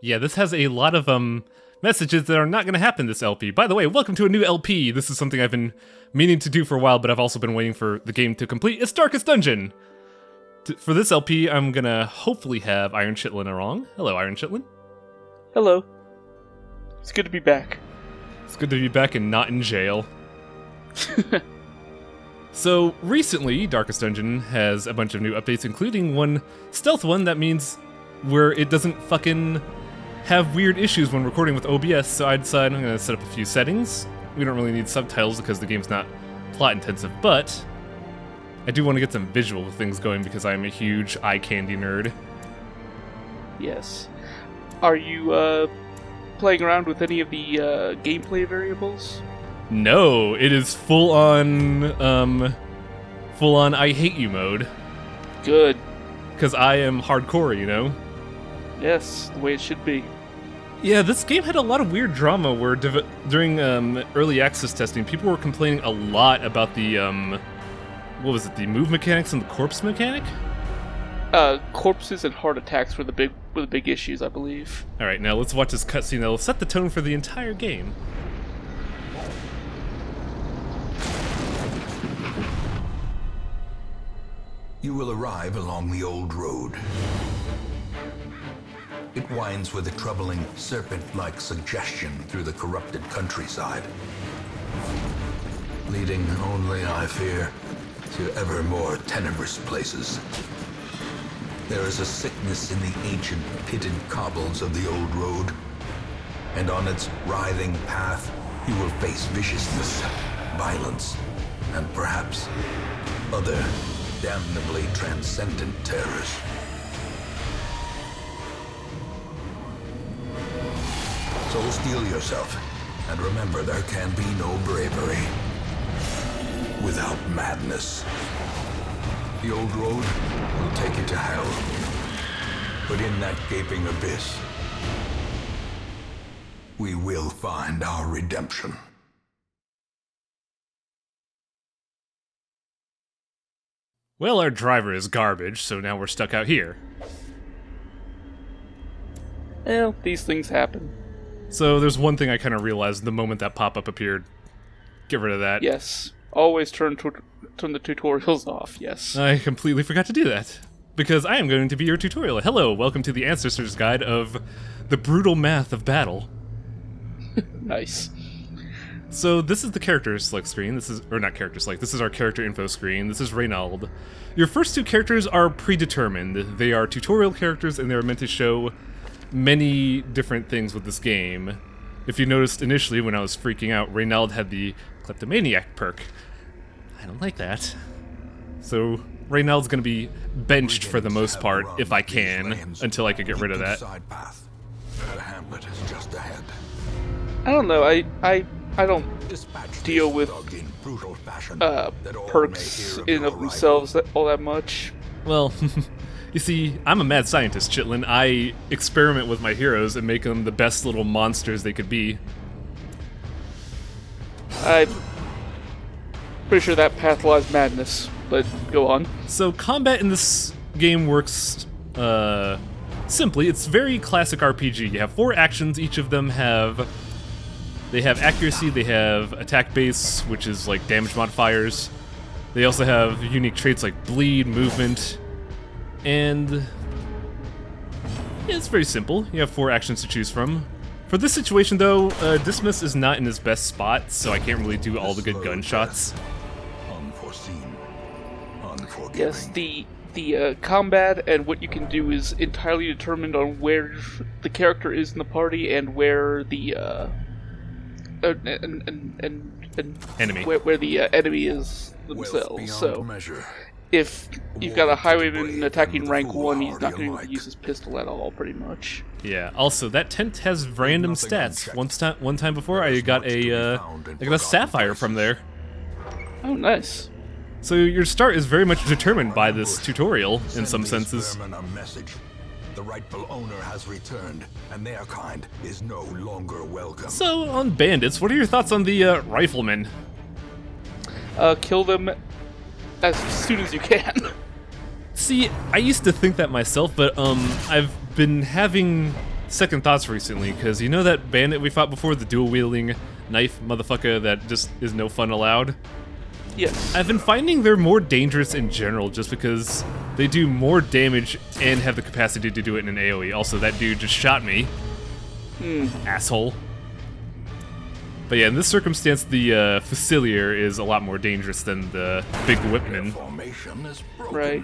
Yeah, this has a lot of messages that are not going to happen this LP. By the way, welcome to a new LP. This is something I've been meaning to do for a while, but I've also been waiting for the game to complete its Darkest Dungeon. For this LP, I'm going to hopefully have Iron Chitlin along. Hello, Iron Chitlin. Hello. It's good to be back. It's good to be back and not in jail. So, recently, Darkest Dungeon has a bunch of new updates, including one stealth one that means where it doesn't fucking have weird issues when recording with OBS, so I decided I'm going to set up a few settings. We don't really need subtitles because the game's not plot intensive, but I do want to get some visual things going because I'm a huge eye candy nerd. Yes. Are you playing around with any of the gameplay variables? No, it is full on I hate you mode. Good. Because I am hardcore, you know? Yes, the way it should be. Yeah, this game had a lot of weird drama where during early access testing, people were complaining a lot about the, what was it, the move mechanics and the corpse mechanic? Corpses and heart attacks were the big issues, I believe. Alright, now let's watch this cutscene that'll set the tone for the entire game. You will arrive along the old road. It winds with a troubling, serpent-like suggestion through the corrupted countryside, leading only, I fear, to ever more tenebrous places. There is a sickness in the ancient, pitted cobbles of the old road, and on its writhing path, you will face viciousness, violence, and perhaps other damnably transcendent terrors. So steel yourself, and remember there can be no bravery without madness. The old road will take you to hell, but in that gaping abyss, we will find our redemption. Well, our driver is garbage, so now we're stuck out here. Well, these things happen. So there's one thing I kind of realized the moment that pop-up appeared. Get rid of that. Yes. Always turn the tutorials off, yes. I completely forgot to do that. Because I am going to be your tutorial. Hello, welcome to the Ancestor's Guide of the Brutal Math of Battle. Nice. So this is the character select screen. This is our character info screen. This is Reynald. Your first two characters are predetermined. They are tutorial characters and they're meant to show many different things with this game. If you noticed initially when I was freaking out, Reynald had the kleptomaniac perk. I don't like that. So Reynald's gonna be benched for the most part, if I can, until I could get rid of that. The hamlet is just ahead. I don't know, I don't deal with perks in and of themselves all that much. Well, you see, I'm a mad scientist, Chitlin. I experiment with my heroes and make them the best little monsters they could be. I'm pretty sure that path lies madness, but go on. So combat in this game works simply. It's very classic RPG. You have 4 actions. Each of them have accuracy, they have attack base, which is like damage modifiers. They also have unique traits like bleed, movement, and yeah, it's very simple. You have 4 actions to choose from. For this situation though, Dismas is not in his best spot, so I can't really do all the good gunshots. Unforeseen, unforgiving. Yes, the combat and what you can do is entirely determined on where the character is in the party and where the Enemy. Where the enemy is themselves. So measure. if you've got a highwayman attacking rank 1, he's not going to use his pistol at all, pretty much. Yeah. Also, that tent has random stats. One time before, I got a sapphire from there. Oh, nice. So your start is very much determined by this tutorial, in some senses. The rightful owner has returned, and their kind is no longer welcome. So, on bandits, what are your thoughts on the riflemen? Kill them as soon as you can. See, I used to think that myself, but I've been having second thoughts recently, because you know that bandit we fought before, the dual-wielding knife motherfucker that just is no fun allowed? Yes. I've been finding they're more dangerous in general just because they do more damage and have the capacity to do it in an AoE. Also, that dude just shot me. Asshole. But yeah, in this circumstance, the Facilier is a lot more dangerous than the Big Whipman. Right.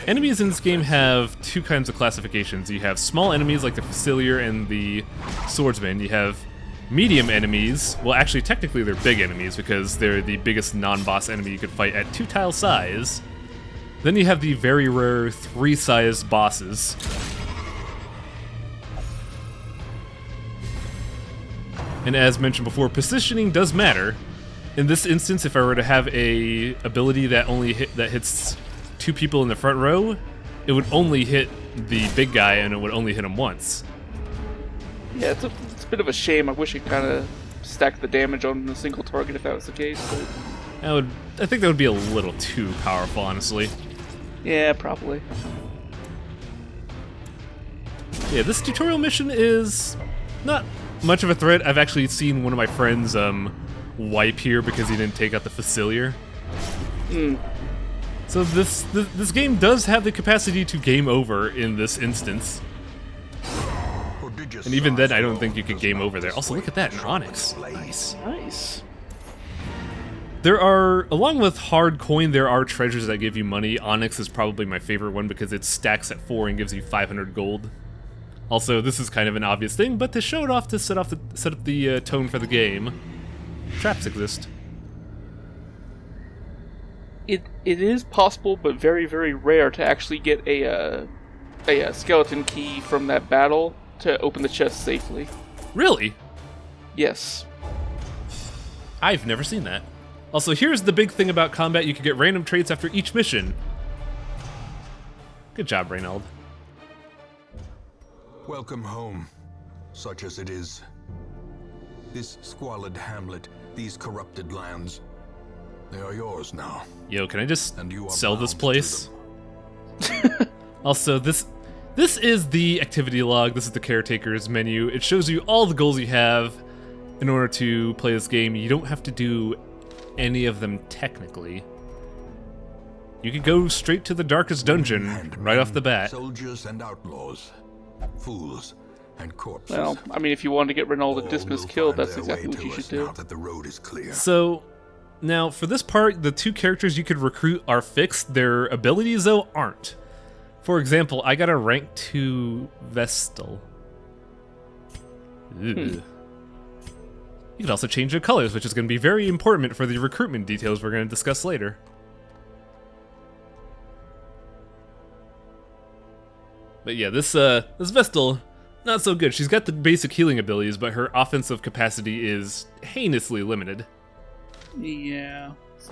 Enemies in this game have two kinds of classifications. You have small enemies like the Facilier and the Swordsman. You have medium enemies. Well, actually, technically they're big enemies because they're the biggest non-boss enemy you could fight at 2-tile size. Then you have the very rare 3-sized bosses. And as mentioned before, positioning does matter. In this instance, if I were to have a ability that hits 2 people in the front row, it would only hit the big guy and it would only hit him once. Yeah, it's a bit of a shame. I wish it kind of stacked the damage on a single target if that was the case. But I think that would be a little too powerful, honestly. yeah, probably. Yeah, this tutorial mission is not much of a threat. I've actually seen one of my friends wipe here because he didn't take out the Facilier. So this game does have the capacity to game over in this instance. And even then, I don't think you could game over there. Also, look at that, an Onyx. Nice. Nice. There are, along with hard coin, there are treasures that give you money. Onyx is probably my favorite one because it stacks at 4 and gives you 500 gold. Also, this is kind of an obvious thing, but to show it off to set up the tone for the game, traps exist. It is possible, but very, very rare to actually get a skeleton key from that battle to open the chest safely. Really? Yes. I've never seen that. Also, here's the big thing about combat. You can get random traits after each mission. Good job, Reynald. Welcome home, such as it is. This squalid hamlet, these corrupted lands, they are yours now. Yo, can I just And you are sell this bound place? to Also, this is the activity log. This is the caretaker's menu. It shows you all the goals you have in order to play this game. You don't have to do any of them technically. You could go straight to the darkest dungeon right off the bat. Soldiers and outlaws, fools and corpses. Well, I mean, if you wanted to get Reynald and All Dismas will killed, find that's their exactly way what you to should us do. Now that the road is clear. So, now for this part, the 2 characters you could recruit are fixed. Their abilities, though, aren't. For example, I got a rank 2 Vestal. You can also change their colors, which is going to be very important for the recruitment details we're going to discuss later. But yeah, this Vestal, not so good. She's got the basic healing abilities, but her offensive capacity is heinously limited. Yeah, it's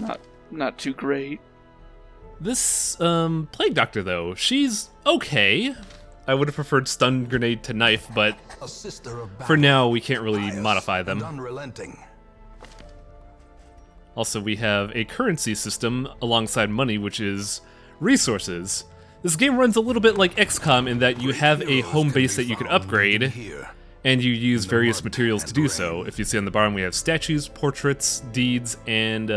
not too great. This Plague Doctor, though, she's okay. I would have preferred Stun Grenade to Knife, but A sister of for battle, now we can't really pious modify and them. unrelenting. Also, we have a currency system alongside money, which is resources. This game runs a little bit like XCOM in that you have a home base that you can upgrade, Here. and you use various materials to do so. If you see on the bottom, we have statues, portraits, deeds, and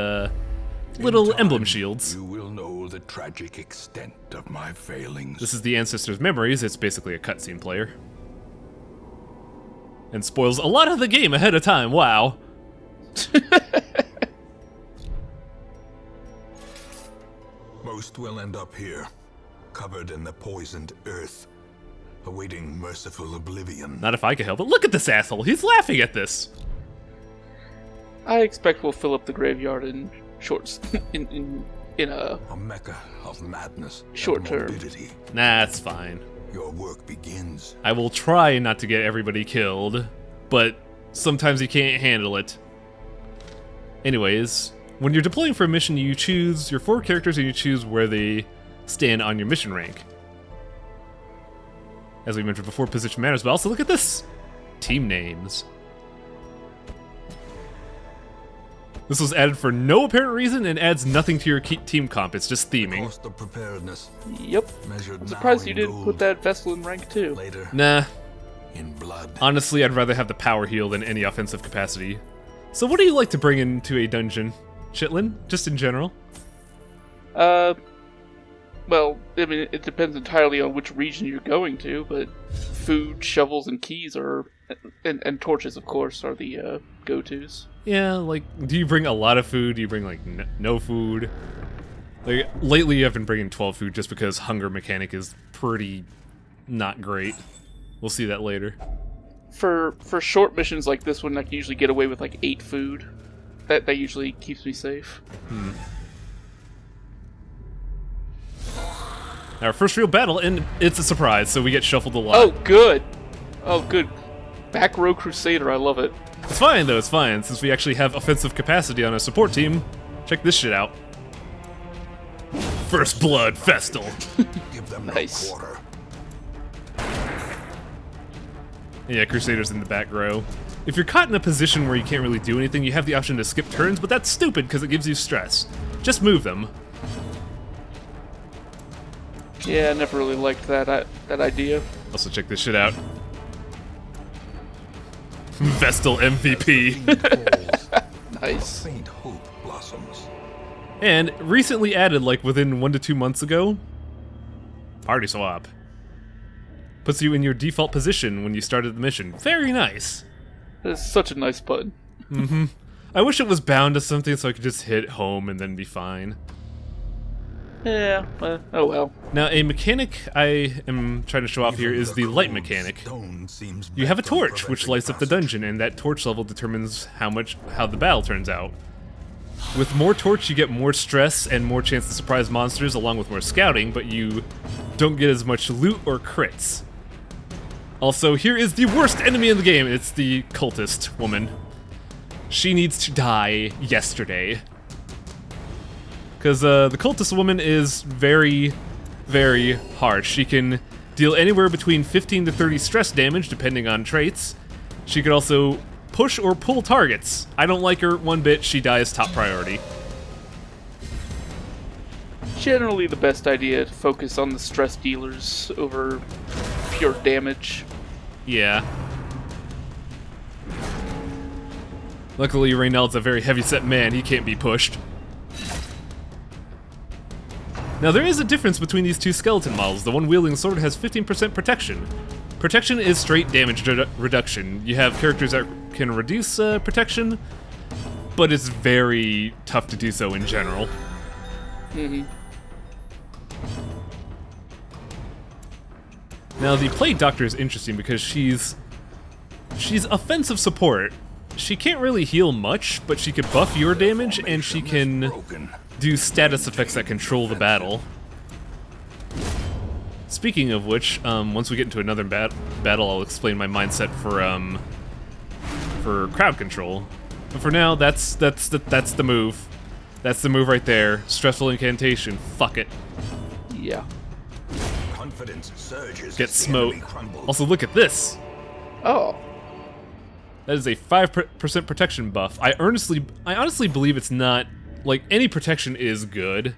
little In emblem time, shields. You will know the tragic extent of my failings. This is the Ancestors' Memories. It's basically a cutscene player. And spoils a lot of the game ahead of time. Wow. Most will end up here, covered in the poisoned earth, awaiting merciful oblivion. Not if I could help it. Look at this asshole. He's laughing at this. I expect we'll fill up the graveyard in shorts in a A mecca of madness Short and term. morbidity. Nah, it's fine. Your work begins. I will try not to get everybody killed, but sometimes you can't handle it. Anyways, when you're deploying for a mission, you choose your 4 characters and you choose where they stand on your mission rank. As we mentioned before, position matters, but also look at this. Team names. This was added for no apparent reason and adds nothing to your team comp. It's just theming. Cost of preparedness, Yep. measured I'm now surprised in you didn't gold, put that Vestal in rank 2. later Nah, in blood. Honestly, I'd rather have the power heal than any offensive capacity. So what do you like to bring into a dungeon, Chitlin? Just in general? Well, I mean, it depends entirely on which region you're going to, but food, shovels, and keys are, and torches, of course, are the go-tos. Yeah, like, do you bring a lot of food? Do you bring, like, no food? Like, lately I've been bringing 12 food just because hunger mechanic is pretty not great. We'll see that later. For short missions like this one, I can usually get away with, like, 8 food. That usually keeps me safe. Our first real battle, and it's a surprise, so we get shuffled a lot. Oh, good! Oh, good. Back row Crusader, I love it. It's fine, though, it's fine, since we actually have offensive capacity on our support team. Check this shit out. First Blood Festal. Give them Nice. no quarter. Yeah, Crusader's in the back row. If you're caught in a position where you can't really do anything, you have the option to skip turns, but that's stupid because it gives you stress. Just move them. Yeah, I never really liked that idea. Also, check this shit out. Vestal MVP. Nice. Faint hope blossoms. And recently added, like within 1 to 2 months ago, Party Swap. Puts you in your default position when you started the mission. Very nice. That's such a nice button. I wish it was bound to something so I could just hit home and then be fine. Yeah, oh well. Now, a mechanic I am trying to show off here is the light mechanic. You have a torch, which lights up the dungeon, and that torch level determines how the battle turns out. With more torch, you get more stress and more chance to surprise monsters, along with more scouting, but you don't get as much loot or crits. Also, here is the worst enemy in the game. It's the cultist woman. She needs to die yesterday. Because the cultist woman is very, very harsh. She can deal anywhere between 15 to 30 stress damage, depending on traits. She could also push or pull targets. I don't like her one bit. She dies top priority. Generally the best idea to focus on the stress dealers over pure damage. Yeah. Luckily, Reynald's a very heavy-set man. He can't be pushed. Now, there is a difference between these two skeleton models. The one wielding the sword has 15% protection. Protection is straight damage reduction. You have characters that can reduce protection, but it's very tough to do so in general. Now, the Plague Doctor is interesting because she's offensive support. She can't really heal much, but she can buff your damage, and she can do status effects that control the battle. Speaking of which, once we get into another battle, I'll explain my mindset for crowd control. But for now, that's the move. That's the move right there. Stressful incantation. Fuck it. Yeah. Confidence surges. Get smote. Also, look at this. Oh. That is a 5% protection buff. I honestly believe it's not, like, any protection is good.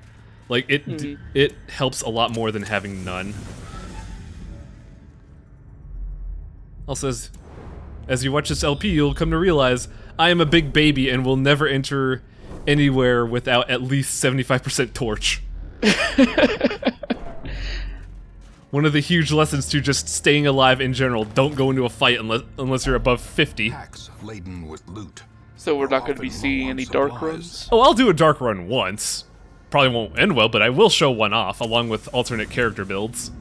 Like, it helps a lot more than having none. Also, as you watch this LP, you'll come to realize I am a big baby and will never enter anywhere without at least 75% torch. One of the huge lessons to just staying alive in general: don't go into a fight unless you're above 50. Packs laden with loot. So we're not going to be seeing any dark runs? Oh, I'll do a dark run once. Probably won't end well, but I will show one off, along with alternate character builds.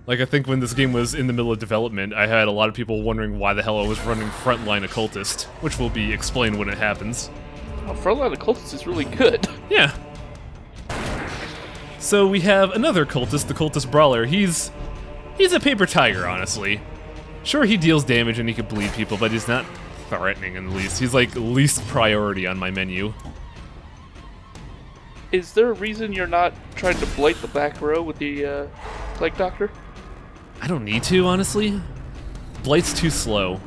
Like, I think when this game was in the middle of development, I had a lot of people wondering why the hell I was running Frontline Occultist, which will be explained when it happens. Oh, Frontline Occultist is really good. Yeah. So we have another cultist, the Cultist Brawler. He's a paper tiger, honestly. Sure, he deals damage and he can bleed people, but he's not threatening in the least. He's like least priority on my menu. Is there a reason you're not trying to blight the back row with the Plague Doctor? I don't need to, honestly. Blight's too slow.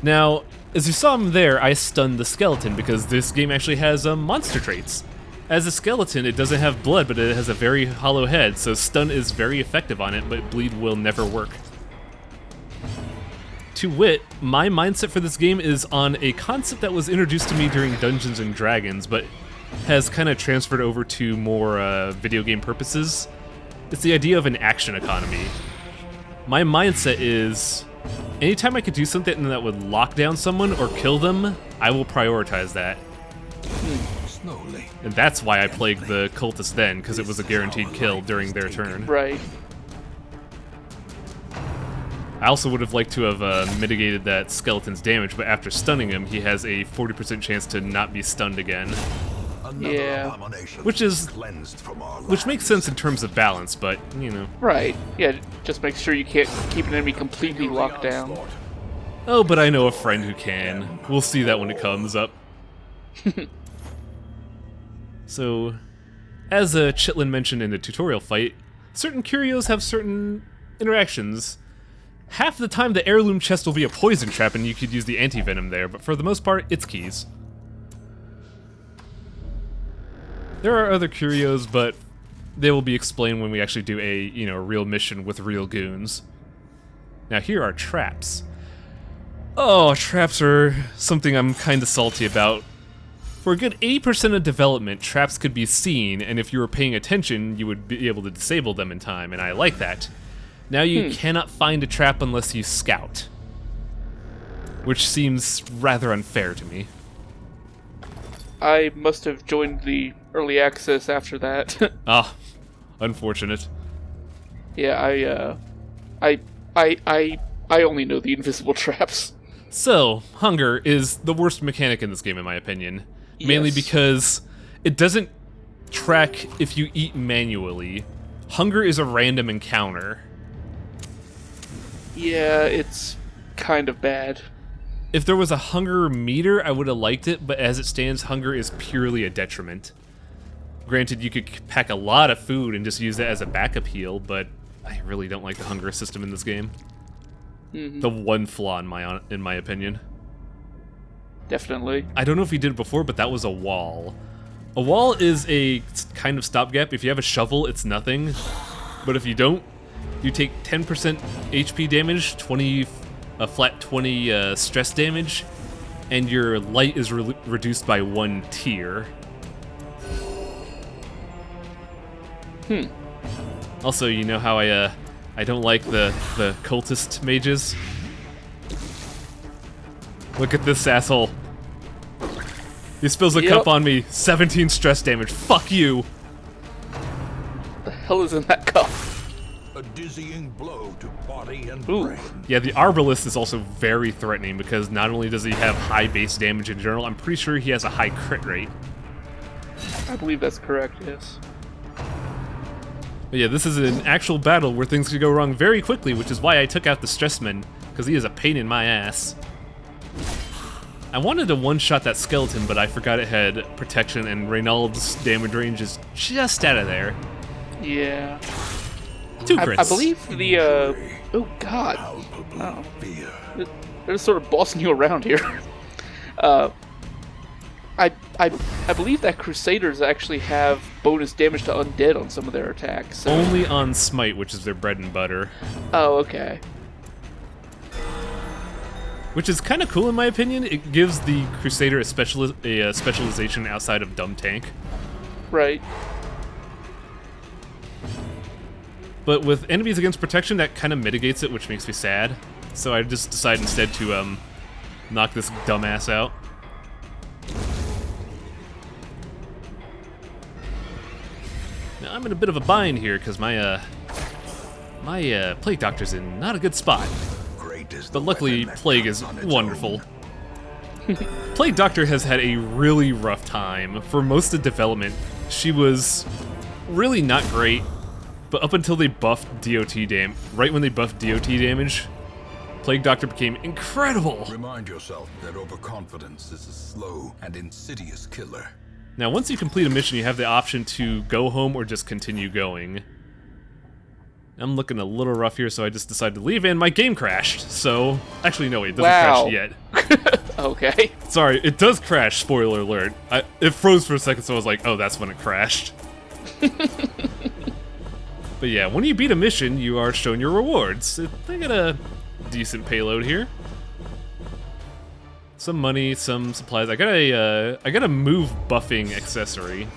Now, as you saw him there, I stunned the skeleton because this game actually has monster traits. As a skeleton, it doesn't have blood, but it has a very hollow head, so stun is very effective on it, but bleed will never work. To wit, my mindset for this game is on a concept that was introduced to me during Dungeons & Dragons, but has kind of transferred over to more video game purposes. It's the idea of an action economy. My mindset is, anytime I could do something that would lock down someone or kill them, I will prioritize that. Slowly. And that's why I plagued the cultists then, because it was a guaranteed kill during their turn. Right. I also would have liked to have mitigated that skeleton's damage, but after stunning him, he has a 40% chance to not be stunned again. Yeah. Which makes sense in terms of balance, but, you know. Right. Yeah, just make sure you can't keep an enemy completely locked down. Oh, but I know a friend who can. We'll see that when it comes up. So, as Chitlin mentioned in the tutorial fight, certain curios have certain interactions. Half the time the heirloom chest will be a poison trap and you could use the anti-venom there, but for the most part, it's keys. There are other curios, but they will be explained when we actually do a, real mission with real goons. Now here are traps. Oh, traps are something I'm kinda salty about. For a good 80% of development, traps could be seen, and if you were paying attention, you would be able to disable them in time, and I like that. Now you cannot find a trap unless you scout, which seems rather unfair to me. I must have joined the early access after that. Ah, unfortunate. Yeah, I only know the invisible traps. So, hunger is the worst mechanic in this game, in my opinion. Mainly Yes. because it doesn't track if you eat manually. Hunger is a random encounter. Yeah, it's kind of bad. If there was a hunger meter, I would have liked it, but as it stands, hunger is purely a detriment. Granted, you could pack a lot of food and just use that as a backup heal, but I really don't like the hunger system in this game. The one flaw in my opinion. Definitely. I don't know if we did it before, but that was a wall. A wall is a kind of stopgap. If you have a shovel, it's nothing. But if you don't, you take 10% HP damage, a flat 20 stress damage, and your light is reduced by 1 tier. Also, you know how I don't like the cultist mages? Look at this asshole. He spills a cup on me. 17 stress damage. Fuck you. What the hell is in that cup? A dizzying blow to body and Ooh. brain. Yeah, the Arbalist is also very threatening because not only does he have high base damage in general, I'm pretty sure he has a high crit rate. I believe that's correct, yes. But yeah, this is an actual battle where things could go wrong very quickly, which is why I took out the Stressman, because he is a pain in my ass. I wanted to one-shot that skeleton, but I forgot it had protection, and Reynald's damage range is just out of there. Yeah. 2 crits. I believe the, oh god. Oh. They're just sort of bossing you around here. I believe that Crusaders actually have bonus damage to undead on some of their attacks. So. Only on Smite, which is their bread and butter. Oh, okay. Which is kind of cool in my opinion. It gives the Crusader a specialization outside of Dumb Tank. Right. But with enemies against protection, that kind of mitigates it, which makes me sad. So I just decided instead to knock this dumbass out. Now I'm in a bit of a bind here because my Plague Doctor's in not a good spot. But luckily, Plague is wonderful. Plague Doctor has had a really rough time. For most of development, she was really not great, but up until they buffed DOT damage, right when they buffed DOT damage, Plague Doctor became incredible. Remind yourself that overconfidence is a slow and insidious killer. Now, once you complete a mission, you have the option to go home or just continue going. I'm looking a little rough here, so I just decided to leave, and my game crashed. So, actually, no, it doesn't crash yet. Okay. Sorry, it does crash, spoiler alert. It froze for a second, so I was like, oh, that's when it crashed. But yeah, when you beat a mission, you are shown your rewards. They got a decent payload here. Some money, some supplies. I got a move buffing accessory.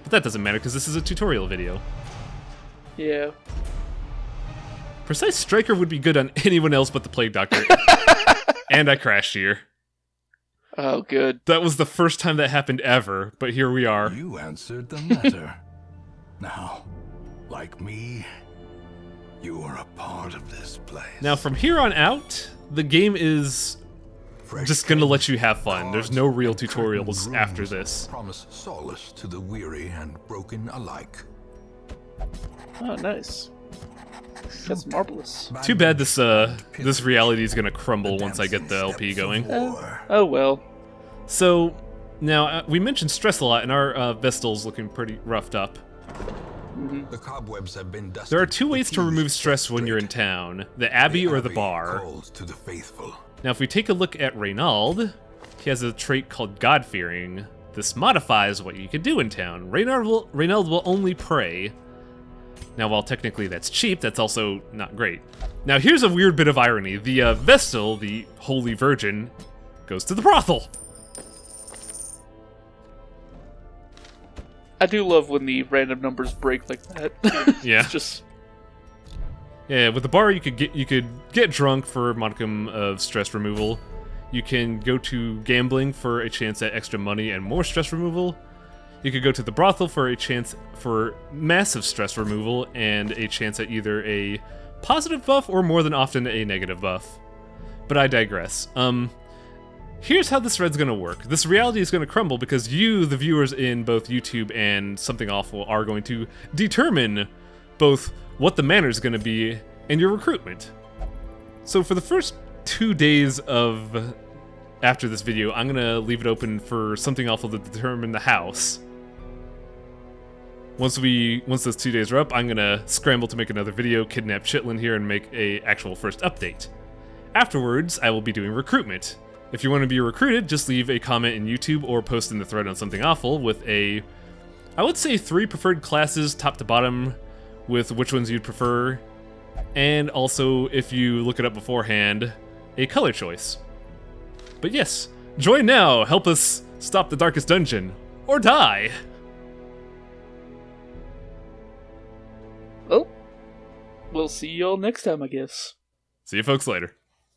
But that doesn't matter, because this is a tutorial video. Yeah. Precise Striker would be good on anyone else but the Plague Doctor. And I crashed here. Oh, good. That was the first time that happened ever, but here we are. You answered the letter. Now, like me, you are a part of this place. Now, from here on out, the game is just gonna let you have fun. There's no real tutorials after this. Promise solace to the weary and broken alike. Oh, nice. That's marvelous. Too bad this reality is gonna crumble once I get the LP going. Oh well. So, now, we mentioned stress a lot, and our Vestal's looking pretty roughed up. The cobwebs have been dusted. There are two ways to remove stress when you're in town, the Abbey or the bar. Calls to the faithful. Now, if we take a look at Reynald, he has a trait called God-Fearing. This modifies what you can do in town. Reynald will only pray. Now, while technically that's cheap, that's also not great. Now, here's a weird bit of irony. The Vestal, the Holy Virgin, goes to the brothel. I do love when the random numbers break like that. Yeah. It's just... Yeah, with the bar, you could get drunk for a modicum of stress removal. You can go to gambling for a chance at extra money and more stress removal. You could go to the brothel for a chance for massive stress removal and a chance at either a positive buff or more than often a negative buff. But I digress. Here's how this thread's gonna work. This reality is gonna crumble because you, the viewers in both YouTube and Something Awful, are going to determine both what the manner is gonna be and your recruitment. So for the first 2 days of after this video, I'm gonna leave it open for Something Awful to determine the house. Once those 2 days are up, I'm gonna scramble to make another video, kidnap Chitlin here, and make a actual first update. Afterwards, I will be doing recruitment. If you want to be recruited, just leave a comment in YouTube or post in the thread on Something Awful with I would say 3 preferred classes, top to bottom, with which ones you'd prefer, and also, if you look it up beforehand, a color choice. But yes, join now, help us stop the darkest dungeon, or die! Well, we'll see y'all next time, I guess. See you folks later.